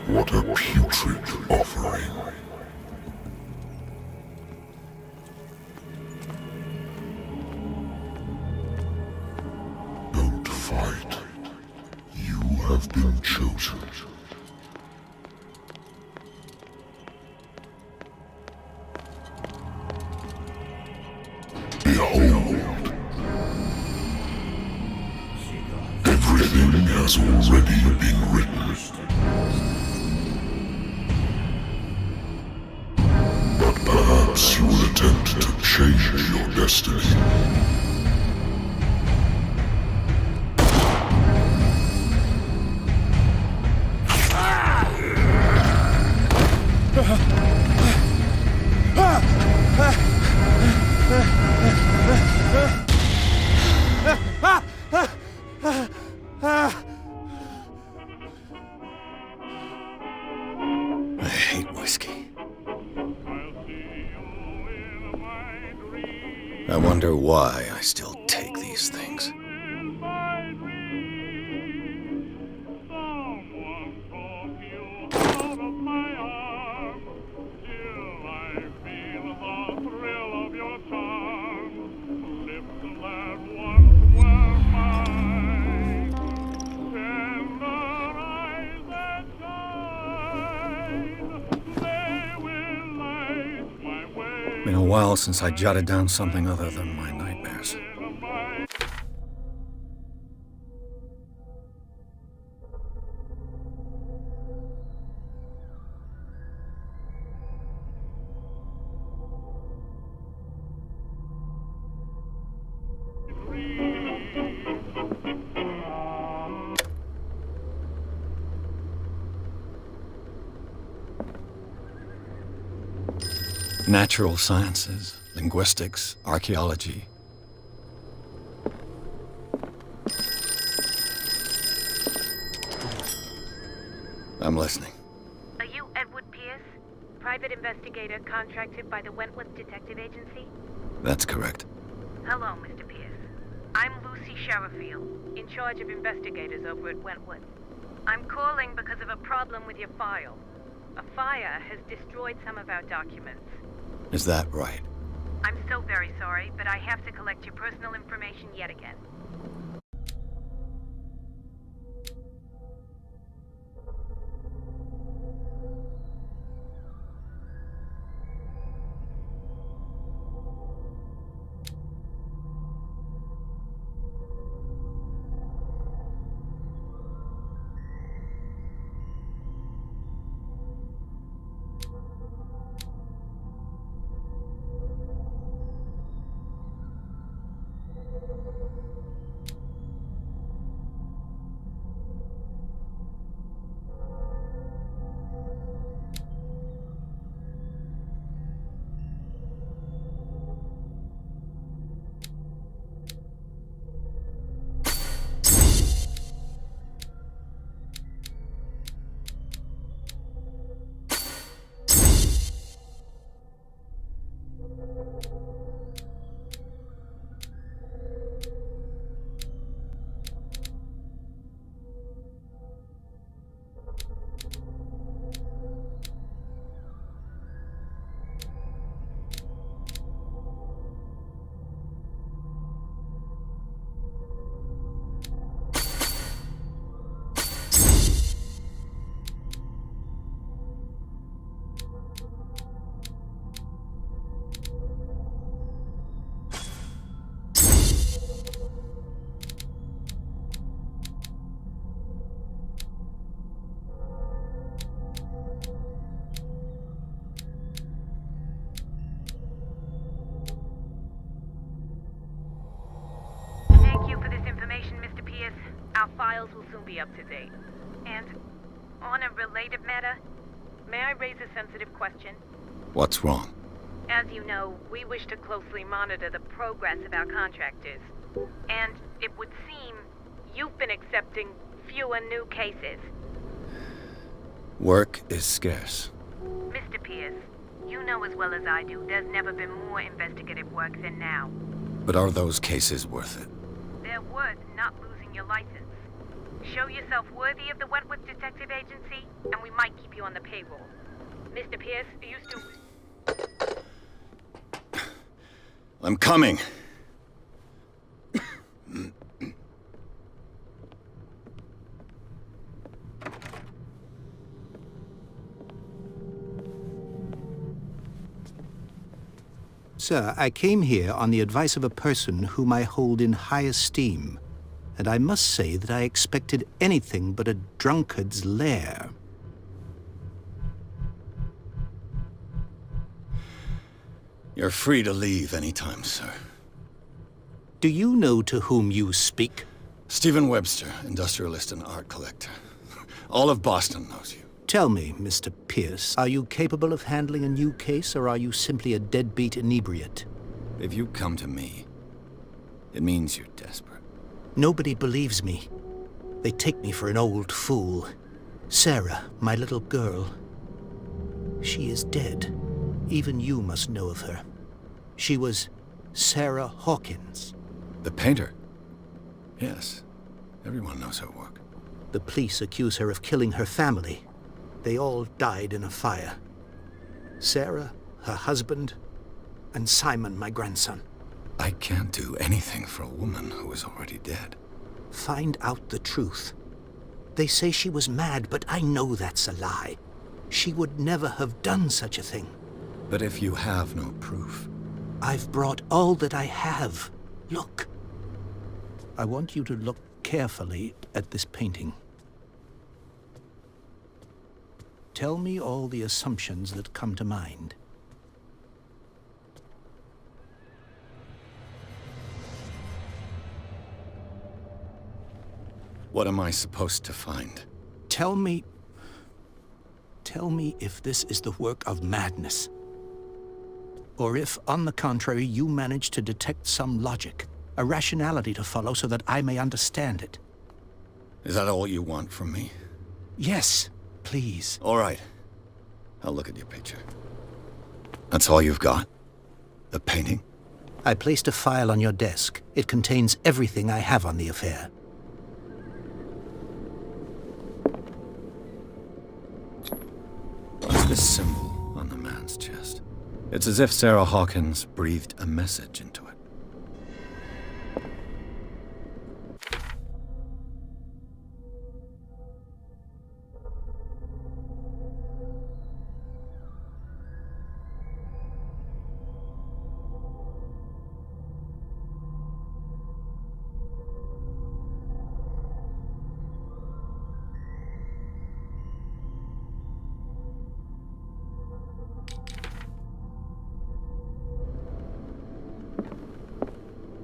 What a putrid offering. Don't fight. You have been chosen. Behold. Everything has already been written. But perhaps you will attempt to change your destiny. I hate whiskey. I wonder why I still take these things. Been a while since I jotted down something other than my nightmares. Natural sciences, linguistics, archaeology. I'm listening. Are you Edward Pierce, private investigator contracted by the Wentworth Detective Agency? That's correct. Hello, Mr. Pierce. I'm Lucy Sherifield, in charge of investigators over at Wentworth. I'm calling because of a problem with your file. A fire has destroyed some of our documents. Is that right? I'm so very sorry, but I have to collect your personal information yet again. files will soon be up to date. And on a related matter, may I raise a sensitive question? What's wrong? As you know, we wish to closely monitor the progress of our contractors. And it would seem you've been accepting fewer new cases. Work is scarce. Mr. Pierce, you know as well as I do there's never been more investigative work than now. But are those cases worth it? They're worth not losing your license. Show yourself worthy of the Wentworth Detective Agency, and we might keep you on the payroll. Mr. Pierce, are you still... I'm coming. Sir, I came here on the advice of a person whom I hold in high esteem, and I must say that I expected anything but a drunkard's lair. You're free to leave anytime, sir. Do you know to whom you speak? Stephen Webster, industrialist and art collector. All of Boston knows you. Tell me, Mr. Pierce, are you capable of handling a new case, or are you simply a deadbeat inebriate? If you come to me, it means you're desperate. Nobody believes me. They take me for an old fool. Sarah, my little girl, she is dead. Even you must know of her. She was Sarah Hawkins. The painter? Yes. Everyone knows her work. The police accuse her of killing her family. They all died in a fire. Sarah, her husband, and Simon, my grandson. I can't do anything for a woman who is already dead. Find out the truth. They say she was mad, but I know that's a lie. She would never have done such a thing. But if you have no proof... I've brought all that I have. Look. I want you to look carefully at this painting. Tell me all the assumptions that come to mind. What am I supposed to find? Tell me if this is the work of madness. Or if, on the contrary, you manage to detect some logic, a rationality to follow so that I may understand it. Is that all you want from me? Yes, please. All right. I'll look at your picture. That's all you've got? The painting? I placed a file on your desk. It contains everything I have on the affair. What's this symbol on the man's chest? It's as if Sarah Hawkins breathed a message into it.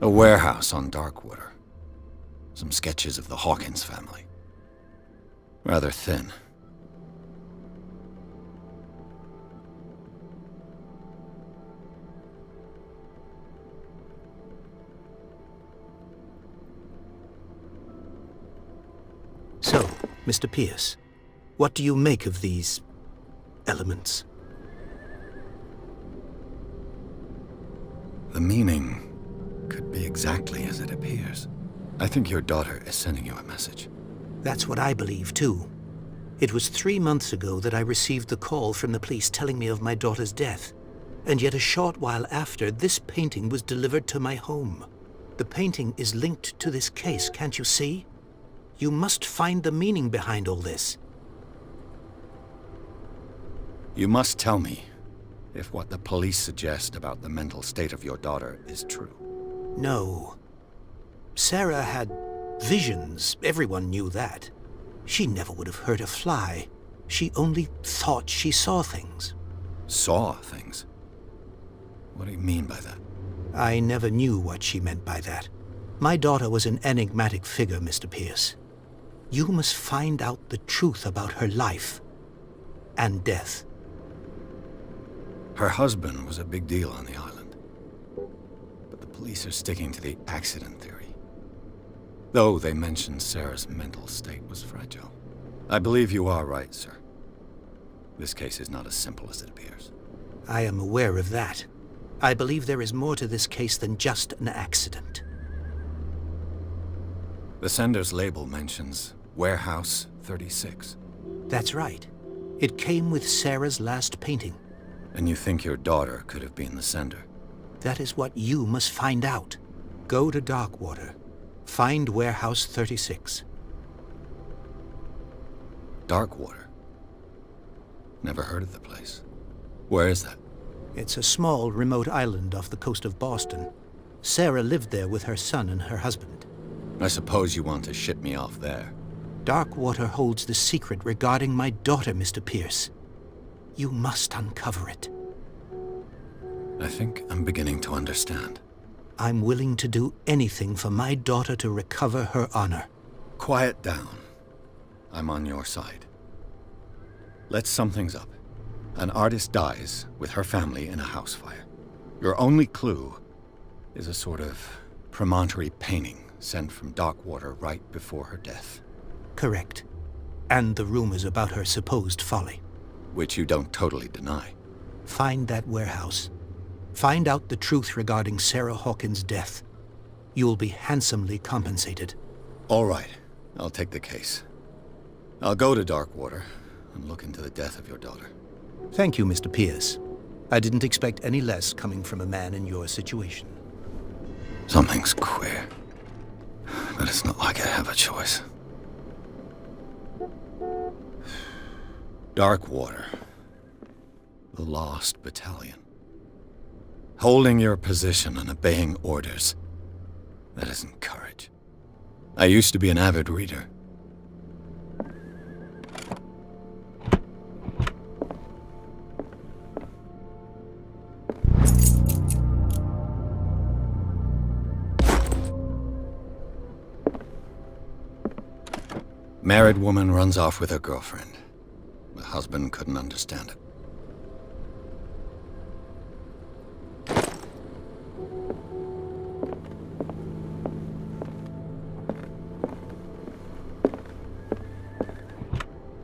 A warehouse on Darkwater. Some sketches of the Hawkins family. Rather thin. So, Mr. Pierce, what do you make of these elements? The meaning could be exactly as it appears. I think your daughter is sending you a message. That's what I believe, too. It was 3 months ago that I received the call from the police telling me of my daughter's death. And yet a short while after, this painting was delivered to my home. The painting is linked to this case, can't you see? You must find the meaning behind all this. You must tell me if what the police suggest about the mental state of your daughter is true. No. Sarah had visions. Everyone knew that. She never would have hurt a fly. She only thought she saw things. Saw things? What do you mean by that? I never knew what she meant by that. My daughter was an enigmatic figure, Mr. Pierce. You must find out the truth about her life and death. Her husband was a big deal on the island. But the police are sticking to the accident theory. Though they mentioned Sarah's mental state was fragile. I believe you are right, sir. This case is not as simple as it appears. I am aware of that. I believe there is more to this case than just an accident. The sender's label mentions Warehouse 36. That's right. It came with Sarah's last painting. And you think your daughter could have been the sender? That is what you must find out. Go to Darkwater. Find Warehouse 36. Darkwater? Never heard of the place. Where is that? It's a small, remote island off the coast of Boston. Sarah lived there with her son and her husband. I suppose you want to ship me off there. Darkwater holds the secret regarding my daughter, Mr. Pierce. You must uncover it. I think I'm beginning to understand. I'm willing to do anything for my daughter to recover her honor. Quiet down. I'm on your side. Let's sum things up. An artist dies with her family in a house fire. Your only clue is a sort of promontory painting sent from Darkwater right before her death. Correct. And the rumors about her supposed folly. Which you don't totally deny. Find that warehouse. Find out the truth regarding Sarah Hawkins' death. You'll be handsomely compensated. All right. I'll take the case. I'll go to Darkwater and look into the death of your daughter. Thank you, Mr. Pierce. I didn't expect any less coming from a man in your situation. Something's queer. But it's not like I have a choice. Darkwater. The Lost Battalion. Holding your position and obeying orders. That isn't courage. I used to be an avid reader. Married woman runs off with her girlfriend. The husband couldn't understand it.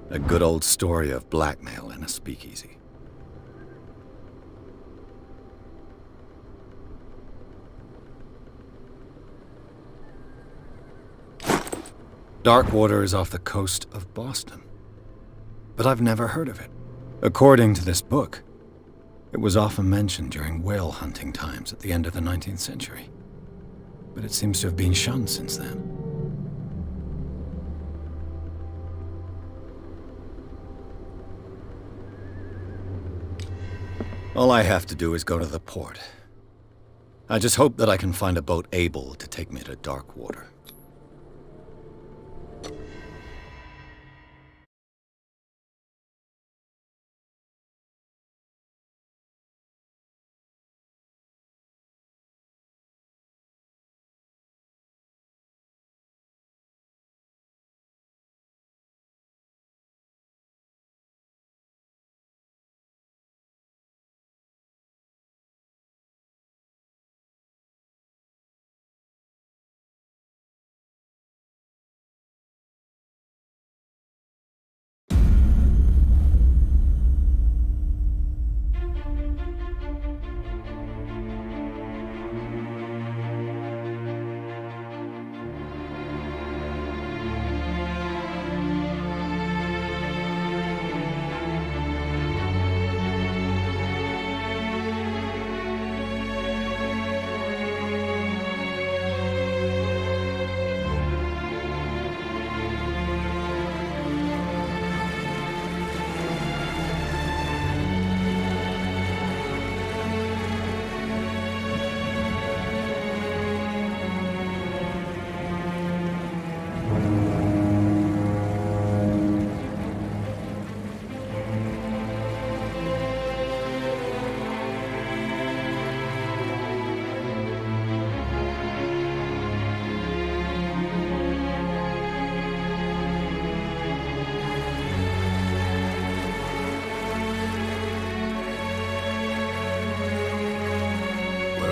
A good old story of blackmail in a speakeasy. Darkwater is off the coast of Boston. But I've never heard of it. According to this book, it was often mentioned during whale hunting times at the end of the 19th century. But it seems to have been shunned since then. All I have to do is go to the port. I just hope that I can find a boat able to take me to Darkwater.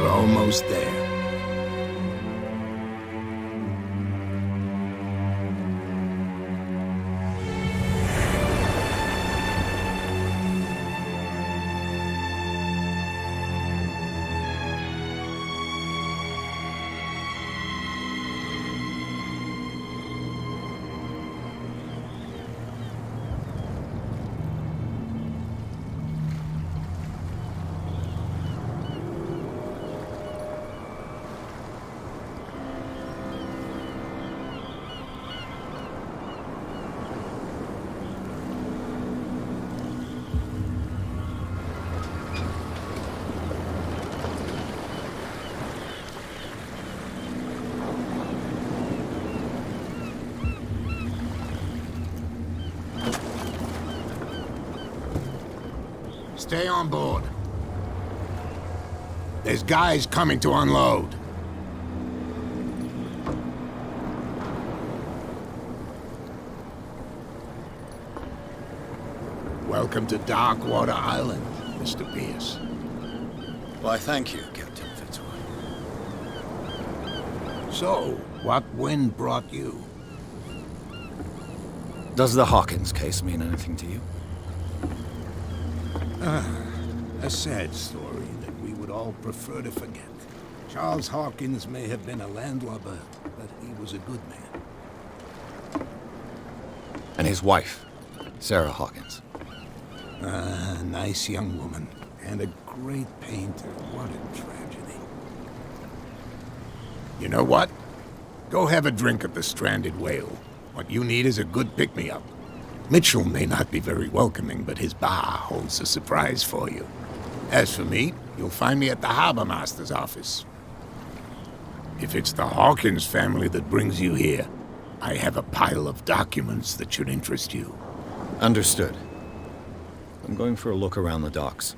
almost there. Stay on board. There's guys coming to unload. Welcome to Darkwater Island, Mr. Pierce. Why, thank you, Captain Fitzroy. So, what wind brought you? Does the Hawkins case mean anything to you? A sad story that we would all prefer to forget. Charles Hawkins may have been a landlubber, but he was a good man. And his wife, Sarah Hawkins. A nice young woman, and a great painter. What a tragedy. You know what? Go have a drink at the Stranded Whale. What you need is a good pick-me-up. Mitchell may not be very welcoming, but his bar holds a surprise for you. As for me, you'll find me at the Harbor Master's office. If it's the Hawkins family that brings you here, I have a pile of documents that should interest you. Understood. I'm going for a look around the docks.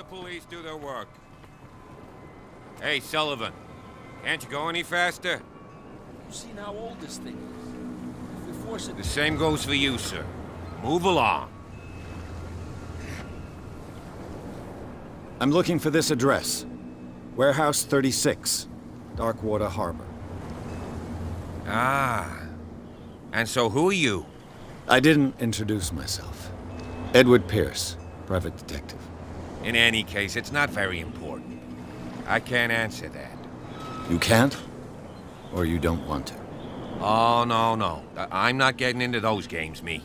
Police do their work. Hey, Sullivan. Can't you go any faster? You've seen how old this thing is. If we force it... The same goes for you, sir. Move along. I'm looking for this address. Warehouse 36, Darkwater Harbor. Ah. And so who are you? I didn't introduce myself. Edward Pierce, private detective. In any case, it's not very important. I can't answer that. You can't? Or you don't want to? Oh, no. I'm not getting into those games, me.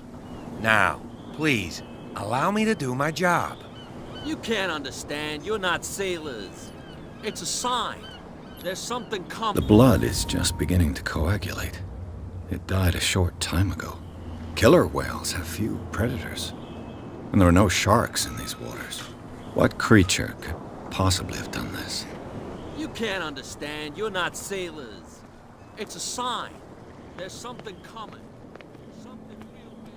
Now, please, allow me to do my job. You can't understand. You're not sailors. It's a sign. There's something coming. The blood is just beginning to coagulate. It died a short time ago. Killer whales have few predators. And there are no sharks in these waters. What creature could possibly have done this? You can't understand. You're not sailors. It's a sign. There's something coming. Something real big.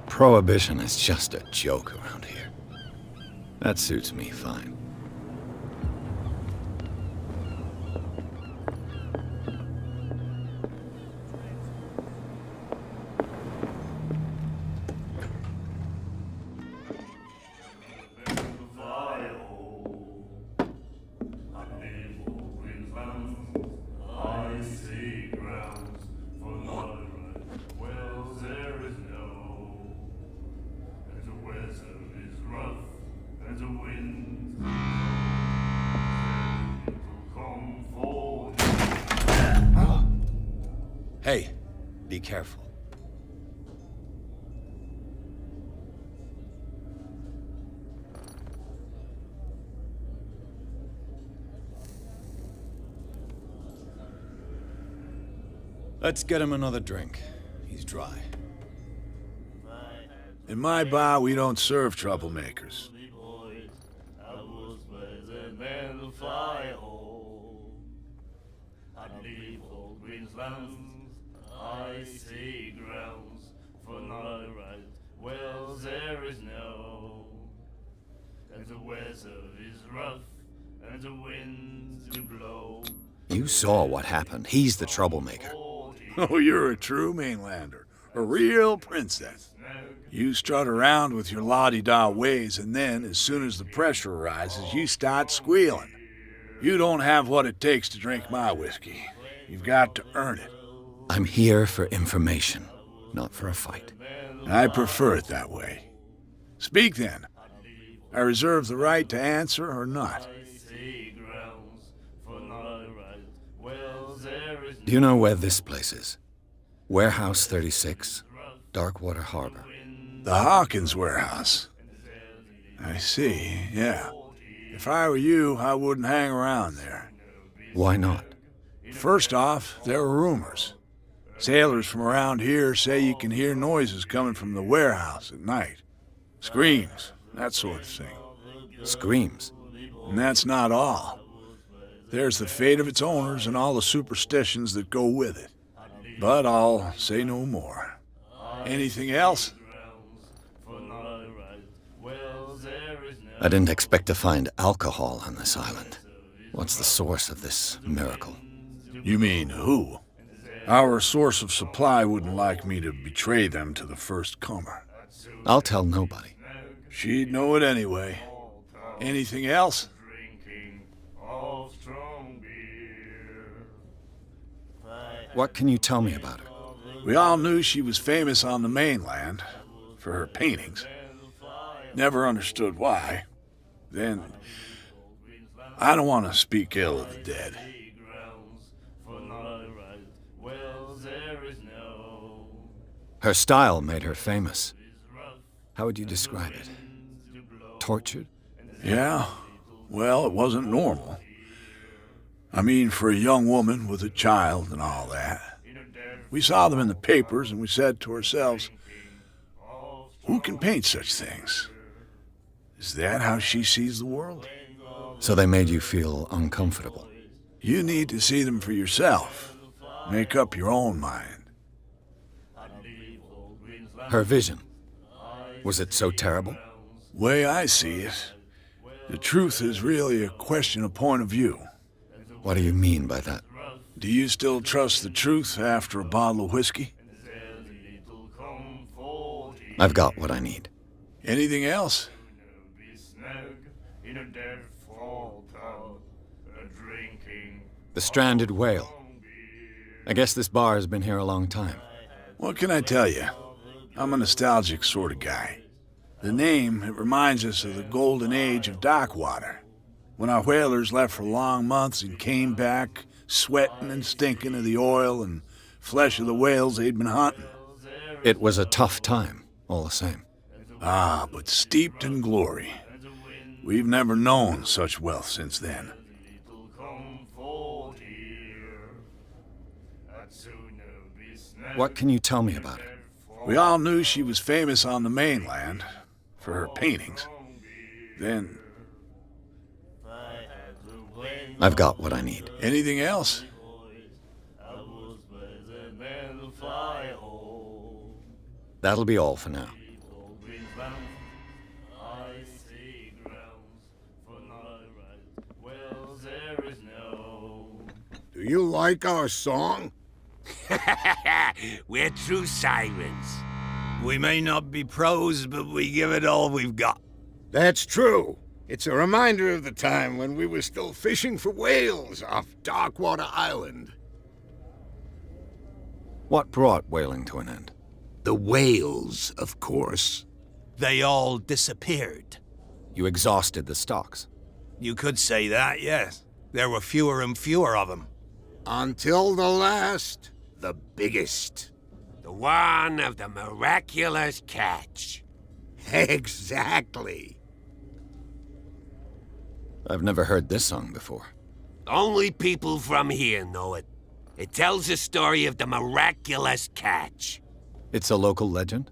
Prohibition is just a joke around here. That suits me fine. Hey, be careful. Let's get him another drink. He's dry. In my bar, we don't serve troublemakers. I see grounds for no right. Wells there is no, and the weather is rough, and the winds do blow. You saw what happened. He's the troublemaker. Oh, you're a true mainlander. A real princess. You strut around with your la-di-da ways, and then, as soon as the pressure arises, you start squealing. You don't have what it takes to drink my whiskey. You've got to earn it. I'm here for information, not for a fight. I prefer it that way. Speak then. I reserve the right to answer or not. Do you know where this place is? Warehouse 36, Darkwater Harbor. The Hawkins warehouse. I see, yeah. If I were you, I wouldn't hang around there. Why not? First off, there are rumors. Sailors from around here say you can hear noises coming from the warehouse at night. Screams, that sort of thing. Screams? And that's not all. There's the fate of its owners and all the superstitions that go with it. But I'll say no more. Anything else? I didn't expect to find alcohol on this island. What's the source of this miracle? You mean who? Our source of supply wouldn't like me to betray them to the first comer. I'll tell nobody. She'd know it anyway. Anything else? What can you tell me about her? We all knew she was famous on the mainland for her paintings. Never understood why. Then, I don't want to speak ill of the dead. Her style made her famous. How would you describe it? Tortured? Yeah, well, it wasn't normal. I mean, for a young woman with a child and all that. We saw them in the papers and we said to ourselves, who can paint such things? Is that how she sees the world? So they made you feel uncomfortable? You need to see them for yourself. Make up your own mind. Her vision, was it so terrible? Way I see it, the truth is really a question of point of view. What do you mean by that? Do you still trust the truth after a bottle of whiskey? I've got what I need. Anything else? The stranded whale. I guess this bar has been here a long time. What can I tell you? I'm a nostalgic sort of guy. The name, it reminds us of the golden age of Darkwater, when our whalers left for long months and came back sweating and stinking of the oil and flesh of the whales they'd been hunting. It was a tough time, all the same. Ah, but steeped in glory. We've never known such wealth since then. What can you tell me about her? We all knew she was famous on the mainland for her paintings. Then, I've got what I need. anything else? That'll be all for now. Do you like our song? We're true sirens. We may not be pros, but we give it all we've got. That's true. It's a reminder of the time when we were still fishing for whales off Darkwater Island. What brought whaling to an end? The whales, of course. They all disappeared. You exhausted the stocks. You could say that, yes. There were fewer and fewer of them. Until the last, the biggest. The one of the miraculous catch. Exactly. I've never heard this song before. Only people from here know it. It tells the story of the miraculous catch. It's a local legend?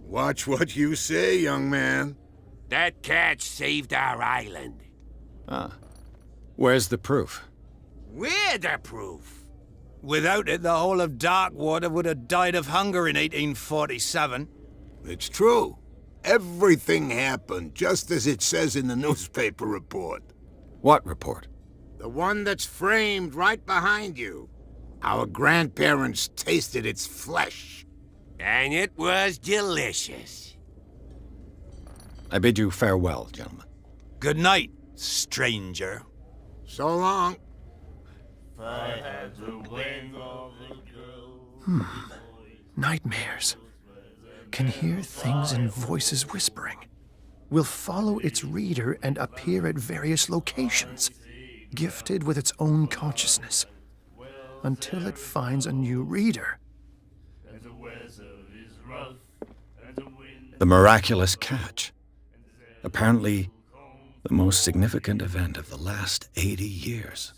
Watch what you say, young man. That catch saved our island. Ah. Where's the proof? We're the proof. Without it, the whole of Darkwater would have died of hunger in 1847. It's true. Everything happened just as it says in the newspaper report. What report? The one that's framed right behind you. Our grandparents tasted its flesh. And it was delicious. I bid you farewell, gentlemen. Good night, stranger. So long. If I had the wing of the girl. Nightmares. Can hear things and voices whispering. Will follow its reader and appear at various locations, gifted with its own consciousness, until it finds a new reader. The miraculous catch. Apparently, the most significant event of the last 80 years.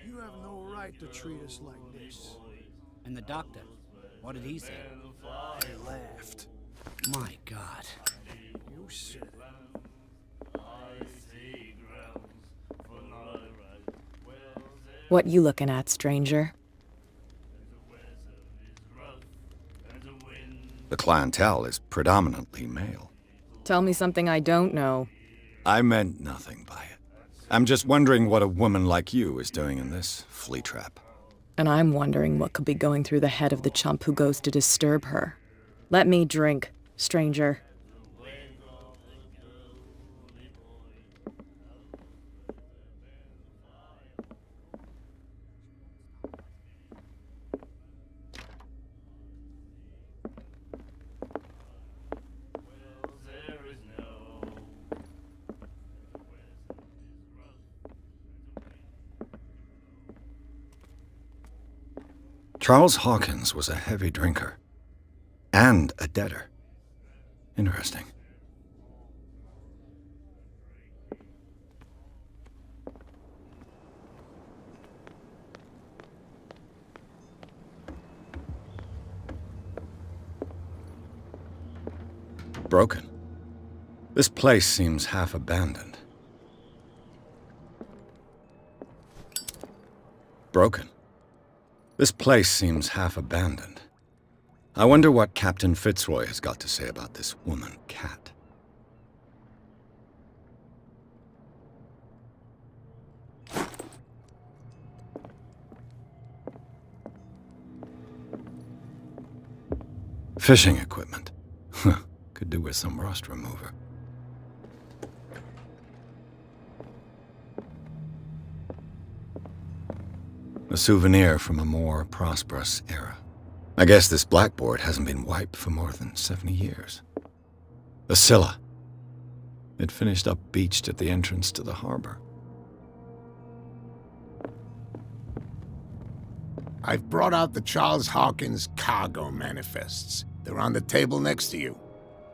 You have no right to treat us like this. And the doctor, what did he say? He laughed. My God. You said it. What you looking at, stranger? The clientele is predominantly male. Tell me something I don't know. I meant nothing by it. I'm just wondering what a woman like you is doing in this flea trap. And I'm wondering what could be going through the head of the chump who goes to disturb her. Let me drink, stranger. Charles Hawkins was a heavy drinker. And a debtor. Interesting. Broken. This place seems half abandoned. Broken. This place seems half abandoned. I wonder what Captain Fitzroy has got to say about this woman cat. Fishing equipment. Could do with some rust remover. A souvenir from a more prosperous era. I guess this blackboard hasn't been wiped for more than 70 years. The Scylla. It finished up beached at the entrance to the harbor. I've brought out the Charles Hawkins cargo manifests. They're on the table next to you.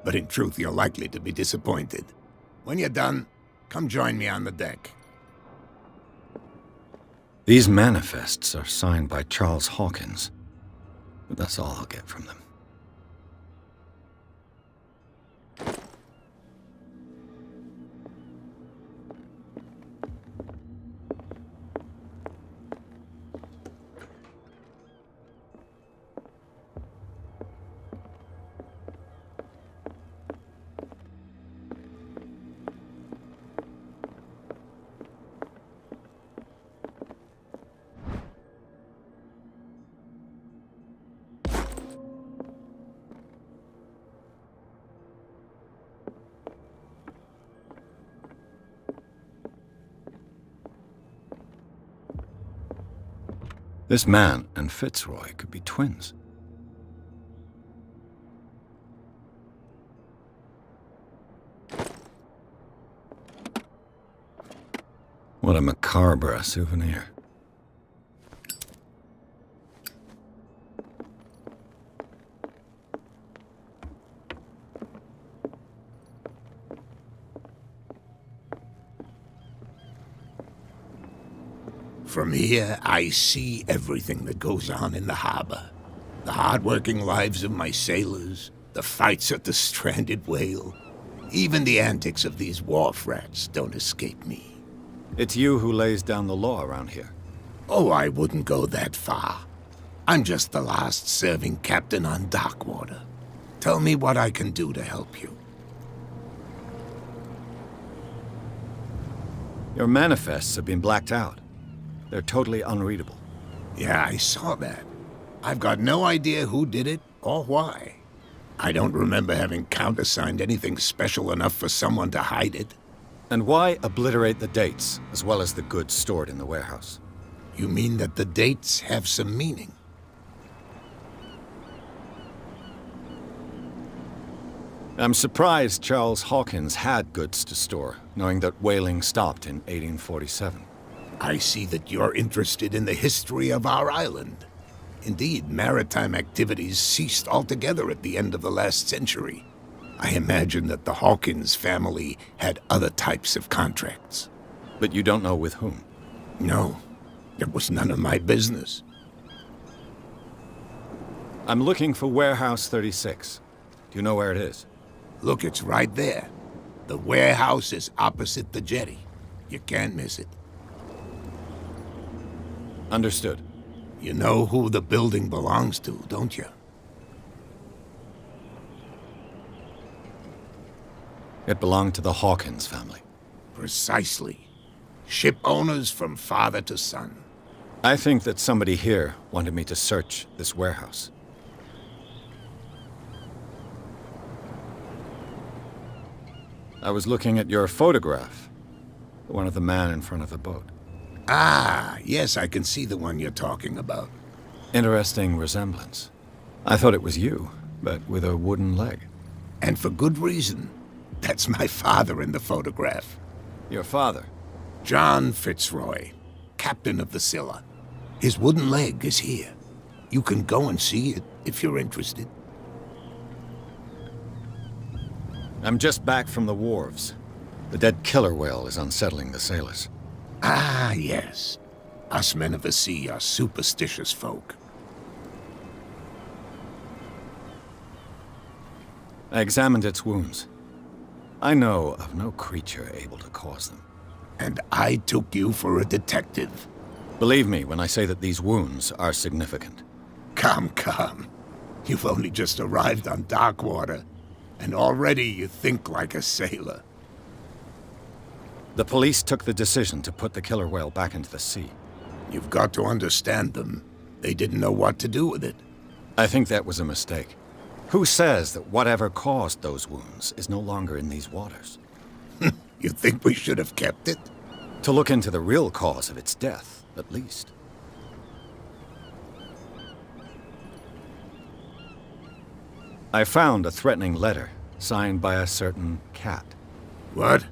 But in truth, you're likely to be disappointed. When you're done, come join me on the deck. These manifests are signed by Charles Hawkins, but that's all I'll get from them. This man and Fitzroy could be twins. What a macabre souvenir. From here, I see everything that goes on in the harbor. The hard-working lives of my sailors, the fights at the stranded whale. Even the antics of these wharf rats don't escape me. It's you who lays down the law around here. Oh, I wouldn't go that far. I'm just the last serving captain on Darkwater. Tell me what I can do to help you. Your manifests have been blacked out. They're totally unreadable. Yeah, I saw that. I've got no idea who did it or why. I don't remember having countersigned anything special enough for someone to hide it. And why obliterate the dates, as well as the goods stored in the warehouse? You mean that the dates have some meaning? I'm surprised Charles Hawkins had goods to store, knowing that whaling stopped in 1847. I see that you're interested in the history of our island. Indeed, maritime activities ceased altogether at the end of the last century. I imagine that the Hawkins family had other types of contracts. But you don't know with whom? No, it was none of my business. I'm looking for Warehouse 36. Do you know where it is? Look, it's right there. The warehouse is opposite the jetty. You can't miss it. Understood. You know who the building belongs to, don't you? It belonged to the Hawkins family. Precisely. Ship owners from father to son. I think that somebody here wanted me to search this warehouse. I was looking at your photograph. The one of the man in front of the boat. Ah, yes, I can see the one you're talking about. Interesting resemblance. I thought it was you, but with a wooden leg. And for good reason. That's my father in the photograph. Your father? John Fitzroy, captain of the Scylla. His wooden leg is here. You can go and see it if you're interested. I'm just back from the wharves. The dead killer whale is unsettling the sailors. Ah, yes. Us men of the sea are superstitious folk. I examined its wounds. I know of no creature able to cause them. And I took you for a detective. Believe me when I say that these wounds are significant. Come. You've only just arrived on Darkwater, and already you think like a sailor. The police took the decision to put the killer whale back into the sea. You've got to understand them. They didn't know what to do with it. I think that was a mistake. Who says that whatever caused those wounds is no longer in these waters? You think we should have kept it? To look into the real cause of its death, at least. I found a threatening letter, signed by a certain cat. What?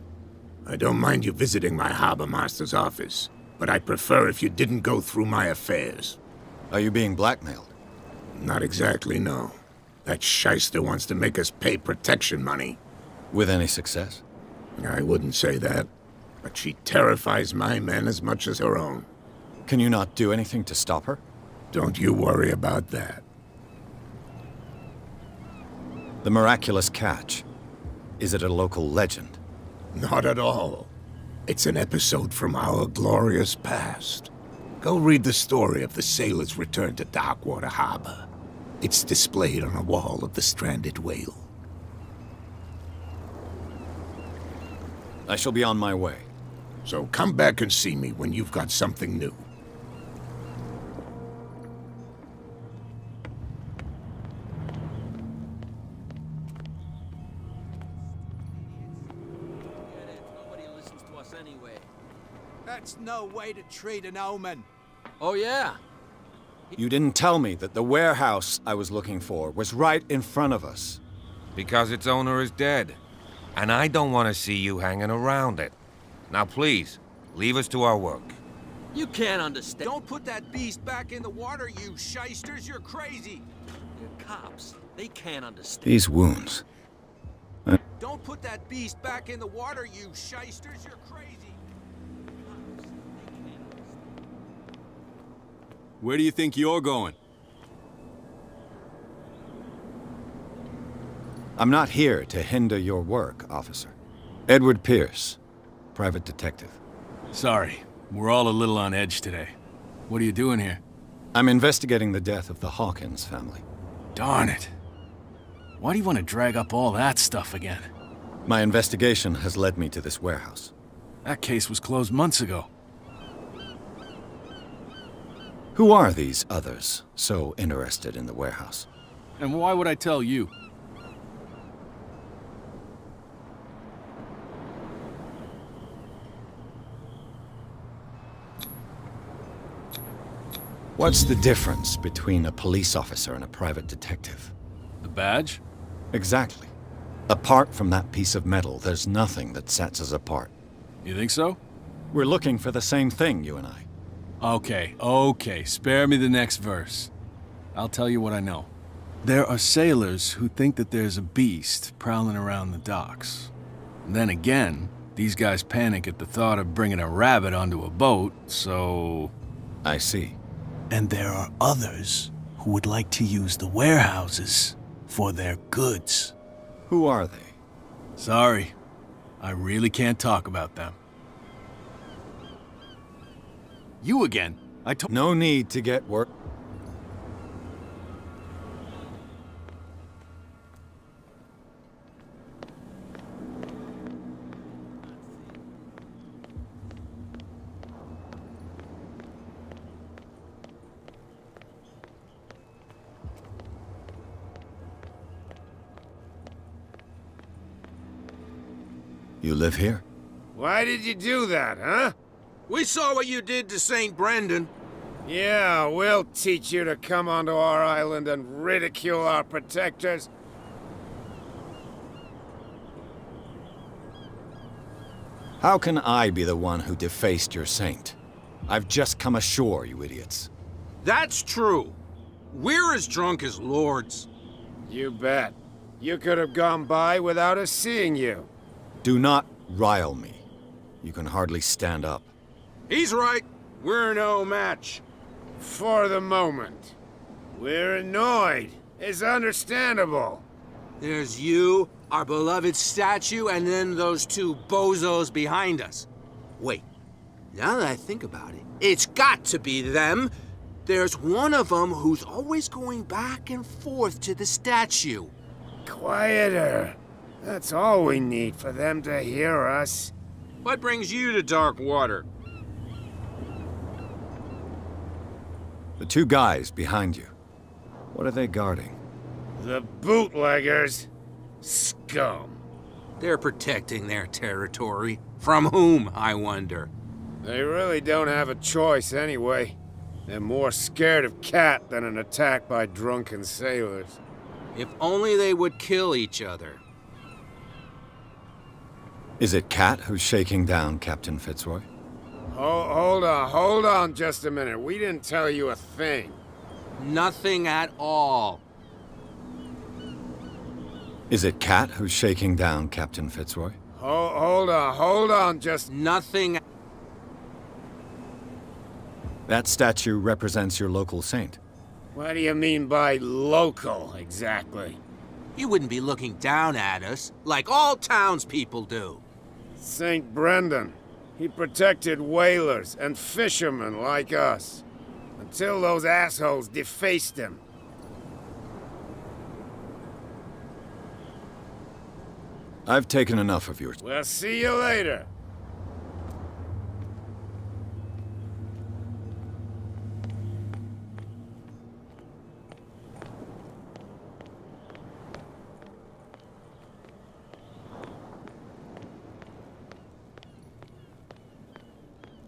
I don't mind you visiting my harbor master's office, but I prefer if you didn't go through my affairs. Are you being blackmailed? Not exactly, no. That shyster wants to make us pay protection money. With any success? I wouldn't say that, but she terrifies my men as much as her own. Can you not do anything to stop her? Don't you worry about that. The miraculous catch. Is it a local legend? Not at all. It's an episode from our glorious past. Go read the story of the sailor's return to Darkwater Harbor. It's displayed on a wall of the stranded whale. I shall be on my way. So come back and see me when you've got something new. Nobody listens to us anyway. That's no way to treat an omen. Oh, yeah? You didn't tell me that the warehouse I was looking for was right in front of us. Because its owner is dead. And I don't want to see you hanging around it. Now please, leave us to our work. You can't understand. Don't put that beast back in the water, you shysters! You're crazy! They're cops. They can't understand. These wounds. Don't put that beast back in the water, you shysters! You're crazy! Where do you think you're going? I'm not here to hinder your work, officer. Edward Pierce, private detective. Sorry, we're all a little on edge today. What are you doing here? I'm investigating the death of the Hawkins family. Darn it. Why do you want to drag up all that stuff again? My investigation has led me to this warehouse. That case was closed months ago. Who are these others so interested in the warehouse? And why would I tell you? What's the difference between a police officer and a private detective? The badge? Exactly. Apart from that piece of metal, there's nothing that sets us apart. You think so? We're looking for the same thing, you and I. Okay, spare me the next verse. I'll tell you what I know. There are sailors who think that there's a beast prowling around the docks. Then again, these guys panic at the thought of bringing a rabbit onto a boat, so... I see. And there are others who would like to use the warehouses for their goods. Who are they? Sorry, I really can't talk about them. You again. No need to get work. You live here? Why did you do that, huh? We saw what you did to St. Brendan. Yeah, we'll teach you to come onto our island and ridicule our protectors. How can I be the one who defaced your saint? I've just come ashore, you idiots. That's true. We're as drunk as lords. You bet. You could have gone by without us seeing you. Do not rile me. You can hardly stand up. He's right. We're no match. For the moment. We're annoyed. It's understandable. There's you, our beloved statue, and then those two bozos behind us. Wait, now that I think about it, it's got to be them. There's one of them who's always going back and forth to the statue. Quieter. That's all we need for them to hear us. What brings you to dark water? The two guys behind you. What are they guarding? The bootleggers. Scum. They're protecting their territory. From whom, I wonder? They really don't have a choice anyway. They're more scared of Cat than an attack by drunken sailors. If only they would kill each other. Is it Cat who's shaking down Captain Fitzroy? Hold on just a minute. We didn't tell you a thing. Nothing at all. Is it Cat who's shaking down Captain Fitzroy? Hold on, just... Nothing. That statue represents your local saint. What do you mean by local, exactly? You wouldn't be looking down at us, like all townspeople do. St. Brendan. He protected whalers and fishermen like us. Until those assholes defaced him. I've taken enough of yours. We'll see you later.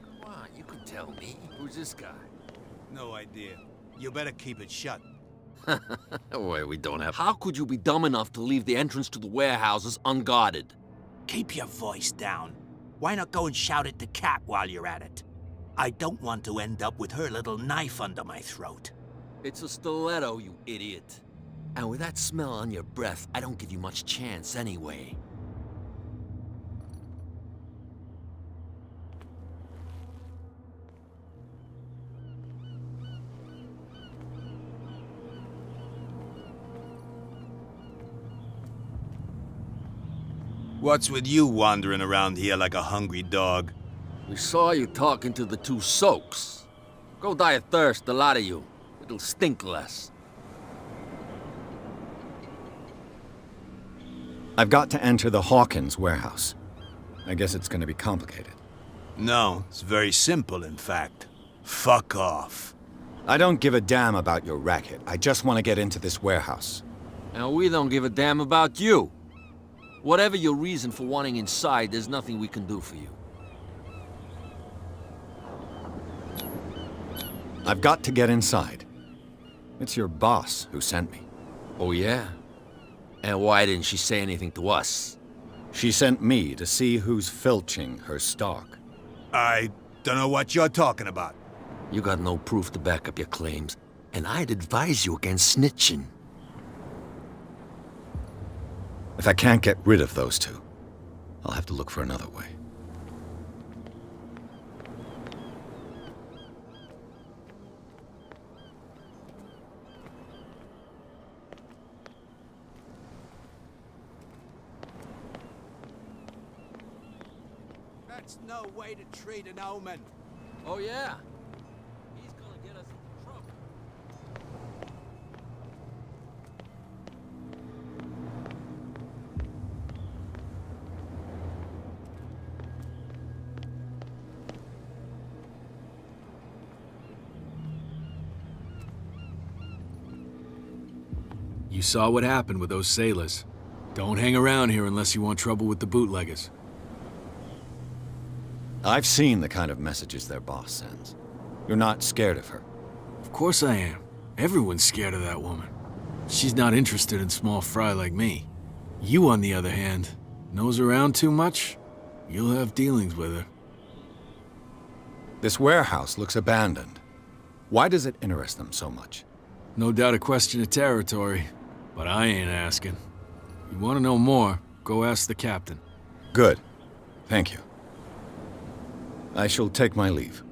Come on, you can tell me. Who's this guy? No idea. You better keep it shut. Wait, we don't have... How could you be dumb enough to leave the entrance to the warehouses unguarded? Keep your voice down. Why not go and shout at the cat while you're at it? I don't want to end up with her little knife under my throat. It's a stiletto, you idiot. And with that smell on your breath, I don't give you much chance anyway. What's with you wandering around here like a hungry dog? We saw you talking to the two soaks. Go die of thirst, the lot of you. It'll stink less. I've got to enter the Hawkins warehouse. I guess it's going to be complicated. No, it's very simple, in fact. Fuck off. I don't give a damn about your racket. I just want to get into this warehouse. And we don't give a damn about you. Whatever your reason for wanting inside, there's nothing we can do for you. I've got to get inside. It's your boss who sent me. Oh, yeah? And why didn't she say anything to us? She sent me to see who's filching her stock. I don't know what you're talking about. You got no proof to back up your claims, and I'd advise you against snitching. If I can't get rid of those two, I'll have to look for another way. That's no way to treat an omen. Oh, yeah? He's gonna get us into trouble. You saw what happened with those sailors. Don't hang around here unless you want trouble with the bootleggers. I've seen the kind of messages their boss sends. You're not scared of her. Of course I am. Everyone's scared of that woman. She's not interested in small fry like me. You, on the other hand, nose around too much, you'll have dealings with her. This warehouse looks abandoned. Why does it interest them so much? No doubt a question of territory, but I ain't asking. You want to know more, go ask the captain. Good. Thank you. I shall take my leave.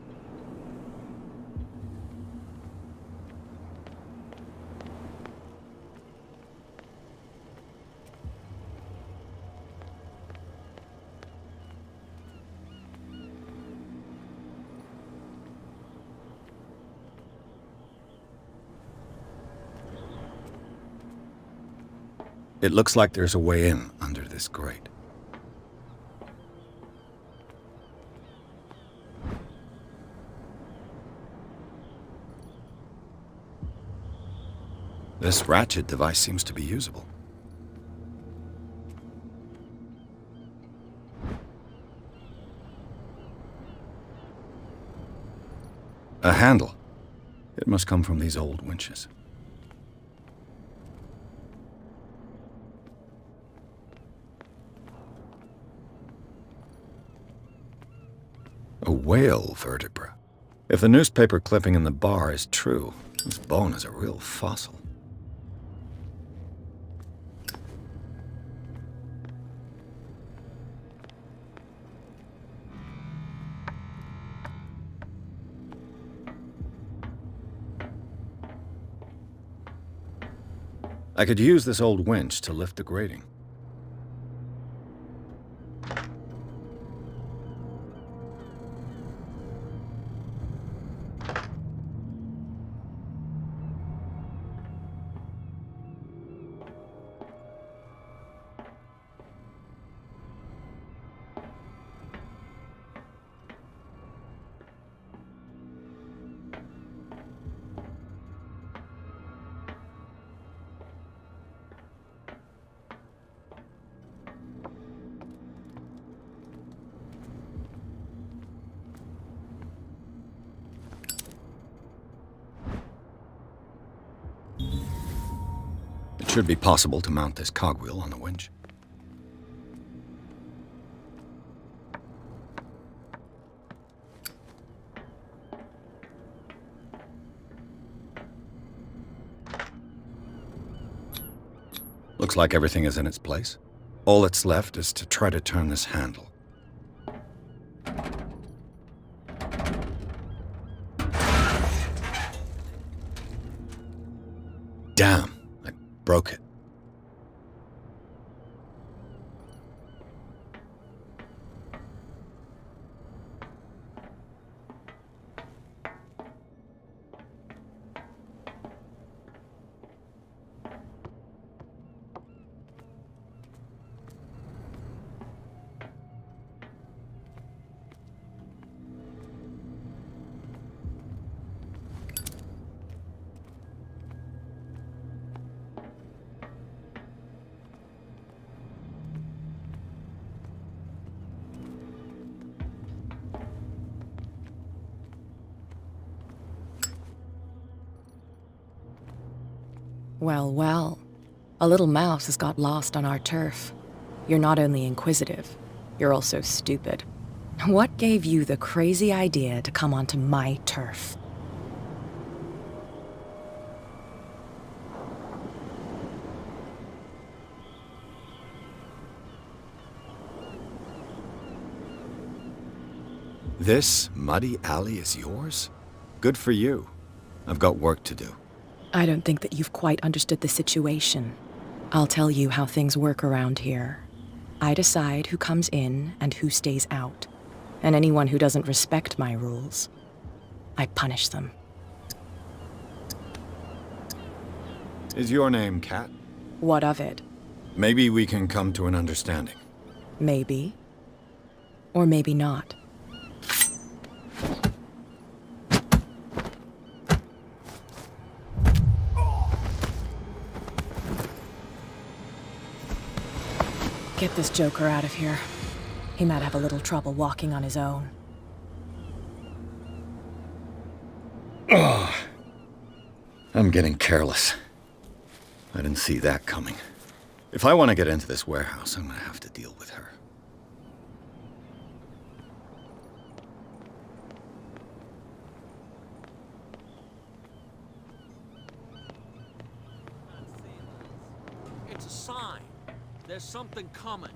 It looks like there's a way in under this grate. This ratchet device seems to be usable. A handle. It must come from these old winches. A whale vertebra. If the newspaper clipping in the bar is true, this bone is a real fossil. I could use this old winch to lift the grating. Should be possible to mount this cogwheel on the winch. Looks like everything is in its place. All that's left is to try to turn this handle. Damn, I broke it. Well, well. A little mouse has got lost on our turf. You're not only inquisitive, you're also stupid. What gave you the crazy idea to come onto my turf? This muddy alley is yours? Good for you. I've got work to do. I don't think that you've quite understood the situation. I'll tell you how things work around here. I decide who comes in and who stays out. And anyone who doesn't respect my rules, I punish them. Is your name Cat? What of it? Maybe we can come to an understanding. Maybe. Or maybe not. Get this joker out of here. He might have a little trouble walking on his own. Oh, I'm getting careless. I didn't see that coming. If I want to get into this warehouse, I'm gonna have to deal with her. It's a sign. There's something coming.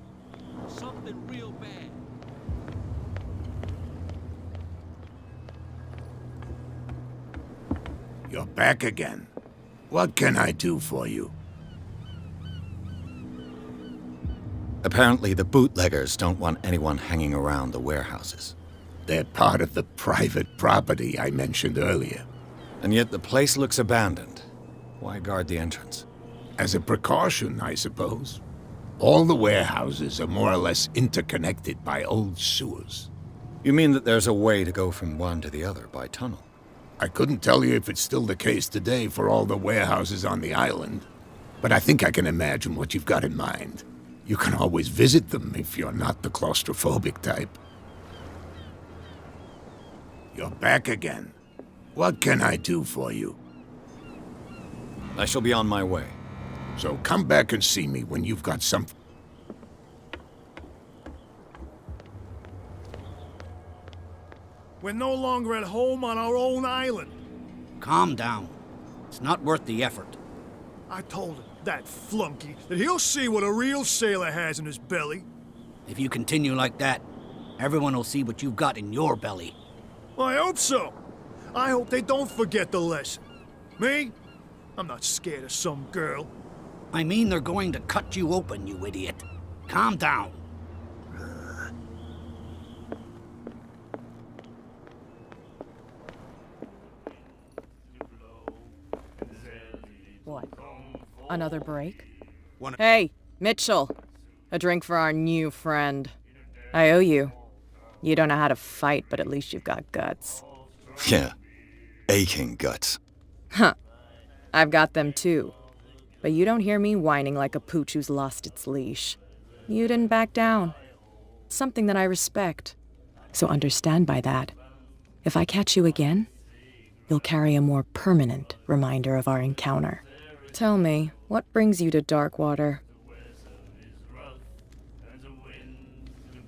Something real bad. You're back again. What can I do for you? Apparently, the bootleggers don't want anyone hanging around the warehouses. They're part of the private property I mentioned earlier. And yet the place looks abandoned. Why guard the entrance? As a precaution, I suppose. All the warehouses are more or less interconnected by old sewers. You mean that there's a way to go from one to the other by tunnel? I couldn't tell you if it's still the case today for all the warehouses on the island, but I think I can imagine what you've got in mind. You can always visit them if you're not the claustrophobic type. You're back again. What can I do for you? I shall be on my way. So come back and see me when you've got something. We're no longer at home on our own island. Calm down. It's not worth the effort. I told him, that flunky, that he'll see what a real sailor has in his belly. If you continue like that, everyone will see what you've got in your belly. I hope so. I hope they don't forget the lesson. Me? I'm not scared of some girl. I mean they're going to cut you open, you idiot. Calm down. What? Another break? Hey, Mitchell. A drink for our new friend. I owe you. You don't know how to fight, but at least you've got guts. Yeah. Aching guts. Huh. I've got them too. But you don't hear me whining like a pooch who's lost its leash. You didn't back down. Something that I respect. So understand by that, if I catch you again, you'll carry a more permanent reminder of our encounter. Tell me, what brings you to Darkwater?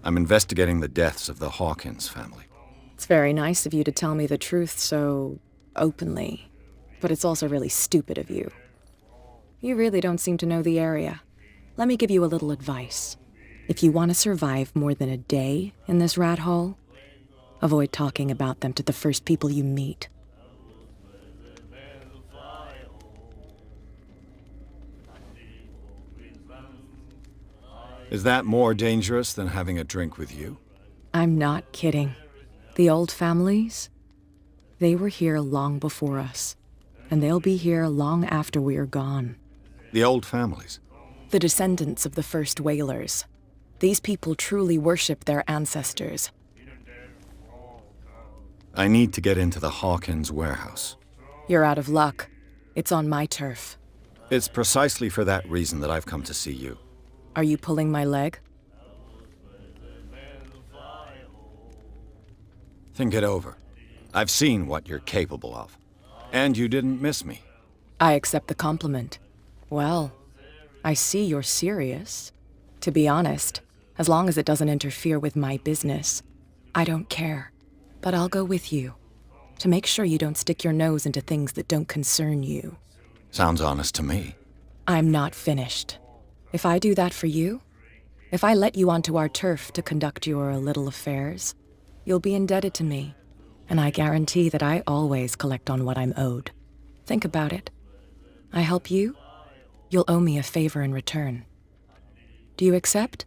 I'm investigating the deaths of the Hawkins family. It's very nice of you to tell me the truth so openly, but it's also really stupid of you. You really don't seem to know the area. Let me give you a little advice. If you want to survive more than a day in this rat hole, avoid talking about them to the first people you meet. Is that more dangerous than having a drink with you? I'm not kidding. The old families, they were here long before us, and they'll be here long after we're gone. The old families? The descendants of the first whalers. These people truly worship their ancestors. I need to get into the Hawkins warehouse. You're out of luck. It's on my turf. It's precisely for that reason that I've come to see you. Are you pulling my leg? Think it over. I've seen what you're capable of. And you didn't miss me. I accept the compliment. Well, I see you're serious. To be honest, as long as it doesn't interfere with my business, I don't care. But I'll go with you, to make sure you don't stick your nose into things that don't concern you. Sounds honest to me. I'm not finished. If I do that for you, if I let you onto our turf to conduct your little affairs, you'll be indebted to me, and I guarantee that I always collect on what I'm owed. Think about it. I help you, you'll owe me a favor in return. Do you accept?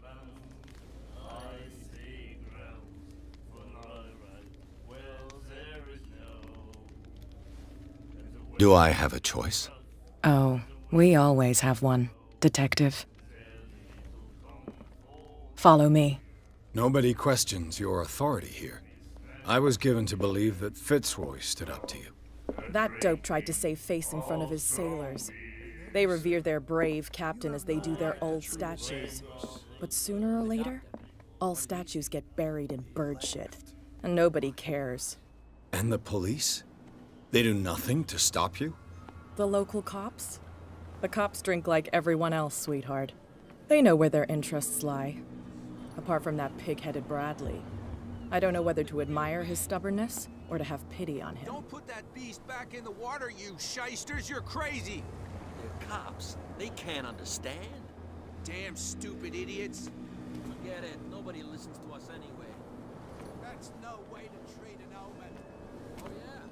Do I have a choice? Oh, we always have one, Detective. Follow me. Nobody questions your authority here. I was given to believe that Fitzroy stood up to you. That dope tried to save face in front of his sailors. They revere their brave captain as they do their old statues. But sooner or later, all statues get buried in bird shit. And nobody cares. And the police? They do nothing to stop you? The local cops? The cops drink like everyone else, sweetheart. They know where their interests lie. Apart from that pig-headed Bradley. I don't know whether to admire his stubbornness or to have pity on him. Don't put that beast back in the water, you shysters! You're crazy! They're cops. They can't understand. Damn stupid idiots! Forget it. Nobody listens to us anyway. That's no way to treat an omen. Oh, yeah?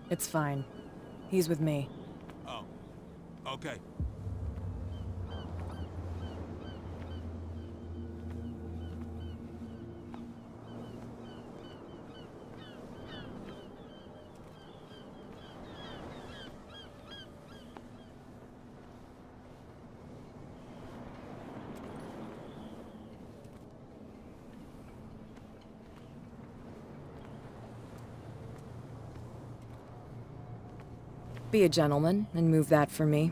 It's fine. He's with me. Oh. Okay. Be a gentleman and move that for me.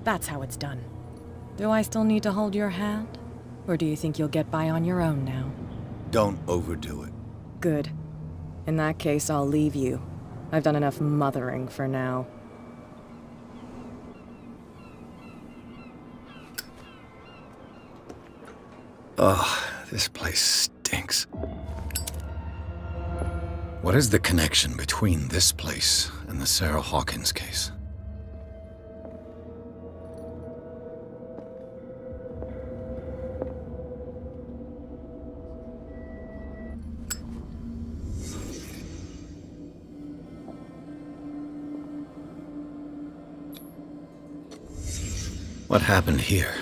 That's how it's done. Do I still need to hold your hand? Or do you think you'll get by on your own now? Don't overdo it. Good. In that case, I'll leave you. I've done enough mothering for now. Ugh, this place stinks. What is the connection between this place and the Sarah Hawkins case? What happened here?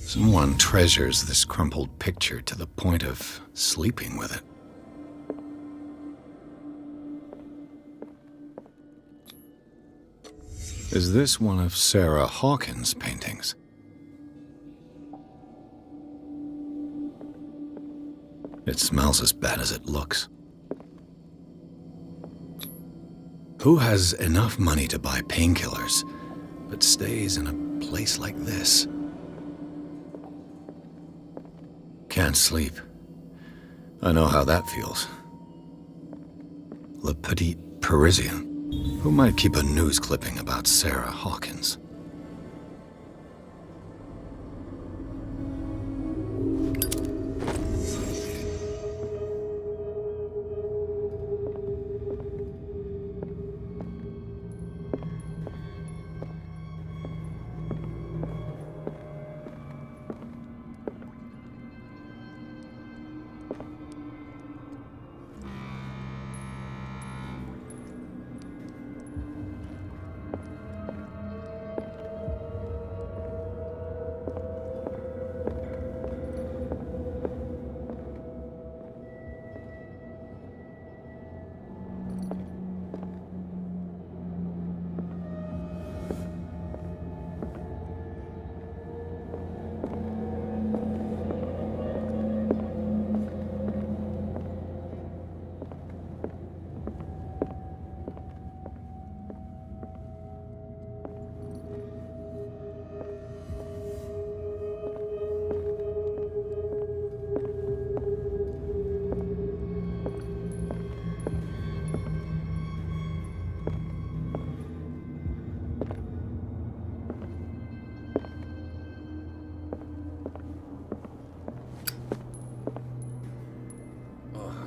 Someone treasures this crumpled picture to the point of sleeping with it. Is this one of Sarah Hawkins' paintings? It smells as bad as it looks. Who has enough money to buy painkillers, but stays in a place like this? Can't sleep. I know how that feels. Le Petit Parisien. Who might keep a news clipping about Sarah Hawkins?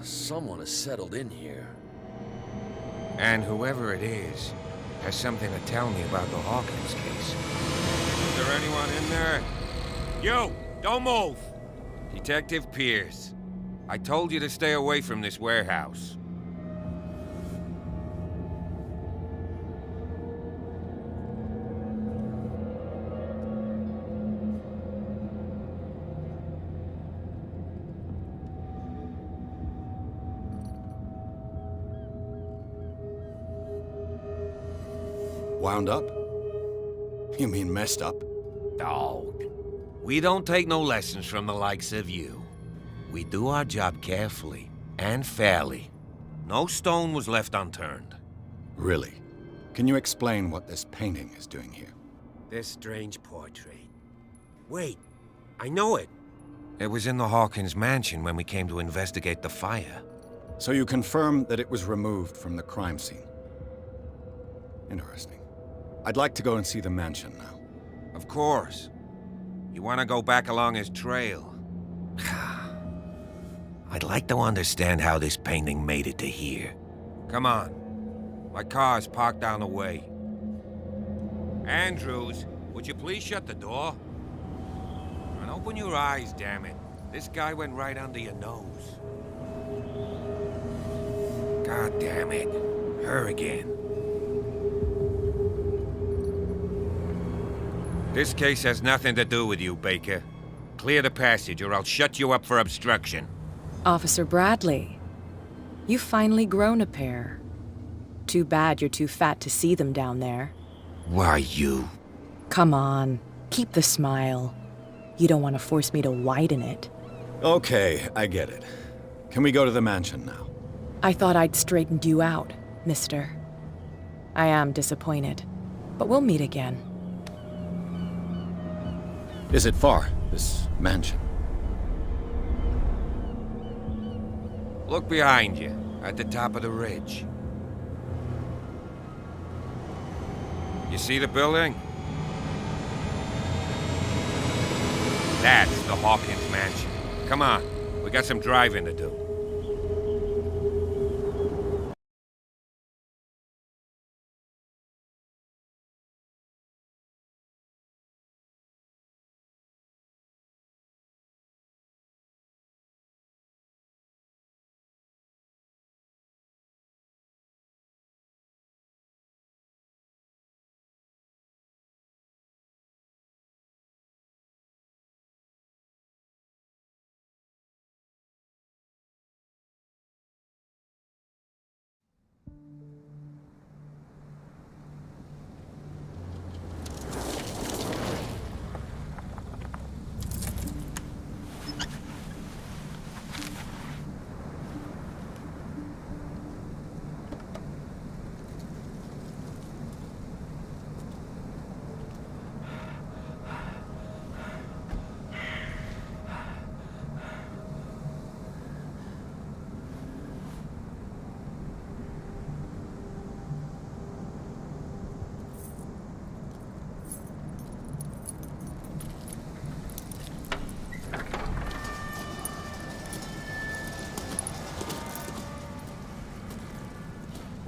Someone has settled in here. And whoever it is has something to tell me about the Hawkins case. Is there anyone in there? You! Don't move! Detective Pierce. I told you to stay away from this warehouse. Wound up? You mean messed up? Dog. We don't take no lessons from the likes of you. We do our job carefully and fairly. No stone was left unturned. Really? Can you explain what this painting is doing here? This strange portrait. Wait, I know it. It was in the Hawkins mansion when we came to investigate the fire. So you confirm that it was removed from the crime scene? Interesting. I'd like to go and see the mansion now. Of course. You want to go back along his trail? I'd like to understand how this painting made it to here. Come on. My car's parked down the way. Andrews, would you please shut the door? And open your eyes, damn it. This guy went right under your nose. God damn it. Her again. This case has nothing to do with you, Baker. Clear the passage or I'll shut you up for obstruction. Officer Bradley, you've finally grown a pair. Too bad you're too fat to see them down there. Why, you? Come on, keep the smile. You don't want to force me to widen it. Okay, I get it. Can we go to the mansion now? I thought I'd straightened you out, mister. I am disappointed, but we'll meet again. Is it far, this mansion? Look behind you, at the top of the ridge. You see the building? That's the Hawkins mansion. Come on, we got some driving to do.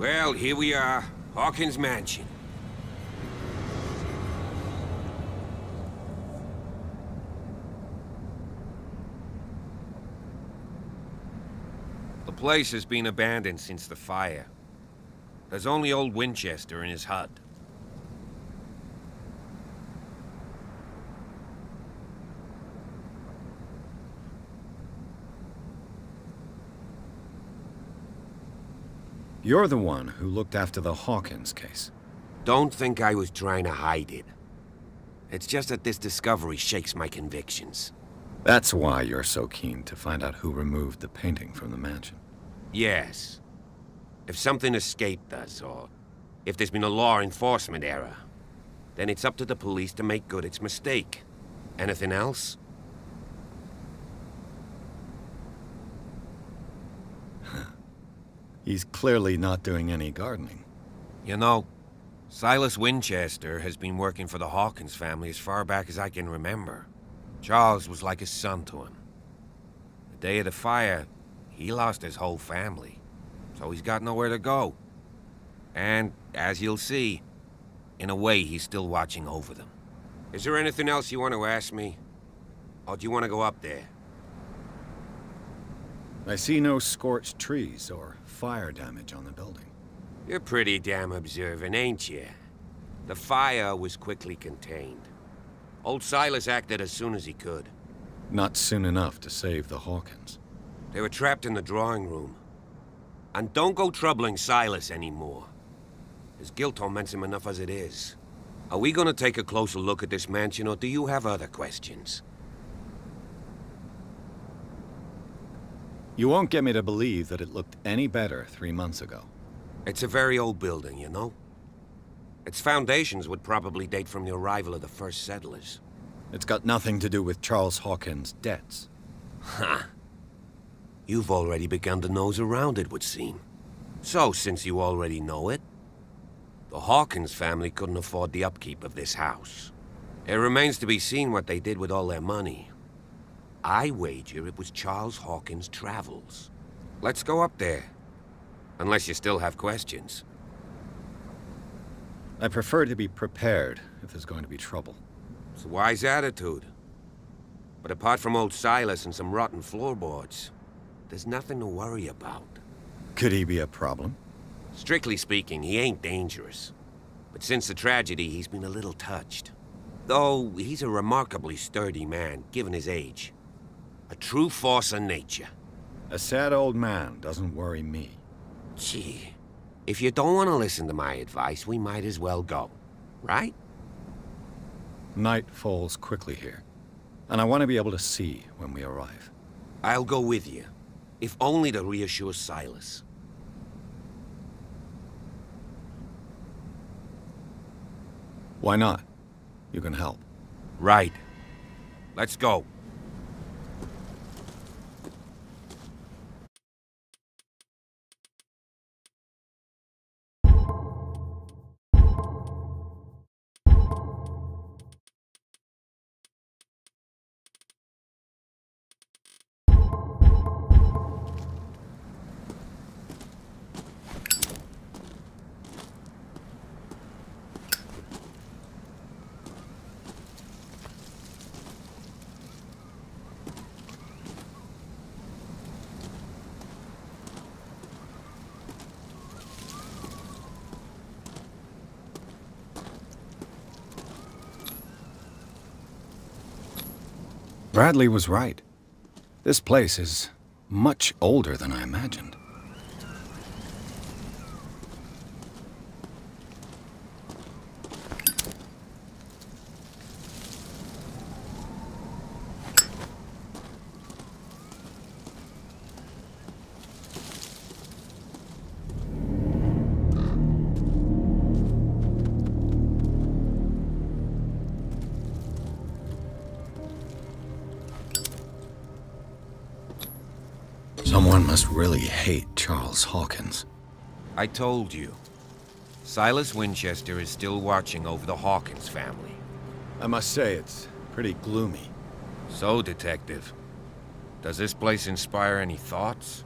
Well, here we are. Hawkins Mansion. The place has been abandoned since the fire. There's only old Winchester in his hut. You're the one who looked after the Hawkins case. Don't think I was trying to hide it. It's just that this discovery shakes my convictions. That's why you're so keen to find out who removed the painting from the mansion. Yes. If something escaped us, or if there's been a law enforcement error, then it's up to the police to make good its mistake. Anything else? He's clearly not doing any gardening. You know, Silas Winchester has been working for the Hawkins family as far back as I can remember. Charles was like a son to him. The day of the fire, he lost his whole family, so he's got nowhere to go. And, as you'll see, in a way, he's still watching over them. Is there anything else you want to ask me? Or do you want to go up there? I see no scorched trees or fire damage on the building. You're pretty damn observant, ain't you? The fire was quickly contained. Old Silas acted as soon as he could. Not soon enough to save the Hawkins. They were trapped in the drawing room. And don't go troubling Silas anymore. His guilt torments him enough as it is. Are we gonna take a closer look at this mansion, or do you have other questions? You won't get me to believe that it looked any better 3 months ago. It's a very old building, you know? Its foundations would probably date from the arrival of the first settlers. It's got nothing to do with Charles Hawkins' debts. Ha! You've already begun to nose around, it would seem. So, since you already know it, the Hawkins family couldn't afford the upkeep of this house. It remains to be seen what they did with all their money. I wager it was Charles Hawkins' travels. Let's go up there. Unless you still have questions. I prefer to be prepared if there's going to be trouble. It's a wise attitude. But apart from old Silas and some rotten floorboards, there's nothing to worry about. Could he be a problem? Strictly speaking, he ain't dangerous. But since the tragedy, he's been a little touched. Though he's a remarkably sturdy man, given his age. A true force of nature. A sad old man doesn't worry me. Gee, if you don't want to listen to my advice, we might as well go, right? Night falls quickly here, and I want to be able to see when we arrive. I'll go with you, if only to reassure Silas. Why not? You can help. Right. Let's go. Bradley was right. This place is much older than I imagined. Someone must really hate Charles Hawkins. I told you. Silas Winchester is still watching over the Hawkins family. I must say, it's pretty gloomy. So, Detective, does this place inspire any thoughts?